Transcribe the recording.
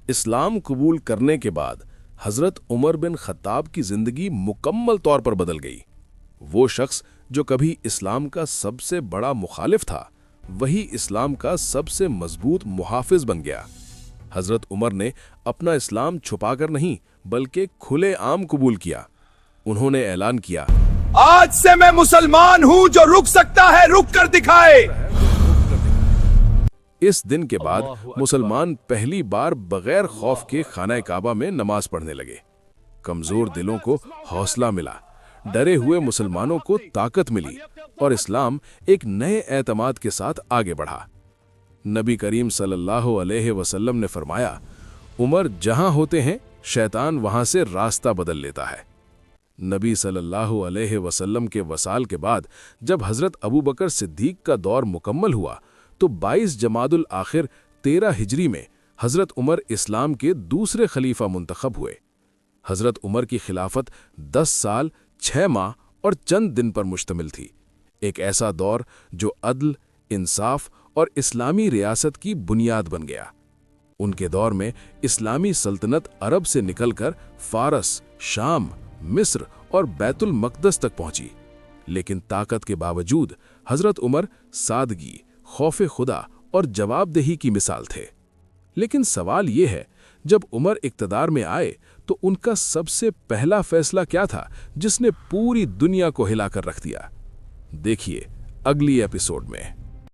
इस्लाम कबूल करने के बाद हज़रत उमर बिन खत्ताब की ज़िंदगी मुकम्मल तौर पर बदल गई। वो शख्स जो कभी इस्लाम का सबसे बड़ा मुखालिफ था, वही इस्लाम का सबसे मजबूत मुहाफिज बन गया। हज़रत उमर ने अपना इस्लाम छुपाकर नहीं बल्कि खुले आम कबूल किया। उन्होंने ऐलान किया, आज से मैं मुसलमान हूं, जो रुक सकता है रुक कर दिखाए। इस दिन के बाद मुसलमान पहली बार बगैर खौफ के खाना काबा में नमाज पढ़ने लगे। कमजोर दिलों को हौसला मिला, डरे हुए मुसलमानों को ताकत मिली और इस्लाम एक नए एतमाद के साथ आगे बढ़ा। नबी करीम सल्लल्लाहु अलैहि वसल्लम ने फरमाया, उमर जहां होते हैं शैतान वहां से रास्ता बदल लेता है। नबी सल्लल्लाहु अलैहि वसल्लम के वसाल के बाद जब हज़रत अबू बकर सिद्दीक का दौर मुकम्मल हुआ तो 22 जमादुल आखिर 13 हिजरी में हज़रत उमर इस्लाम के दूसरे खलीफा मुंतखब हुए। हज़रत उमर की खिलाफत 10 साल 6 माह और चंद दिन पर मुश्तमिल थी। एक ऐसा दौर जो अदल, इंसाफ और इस्लामी रियासत की बुनियाद बन गया। उनके दौर में इस्लामी सल्तनत अरब से निकलकर फारस, शाम, मिस्र और बैतुल मक़दस तक पहुंची। लेकिन ताकत के बावजूद हज़रत उमर सादगी, खौफे खुदा और जवाबदेही की मिसाल थे। लेकिन सवाल यह है, जब उमर इक़्तिदार में आए तो उनका सबसे पहला फैसला क्या था जिसने पूरी दुनिया को हिलाकर रख दिया? देखिए अगली एपिसोड में।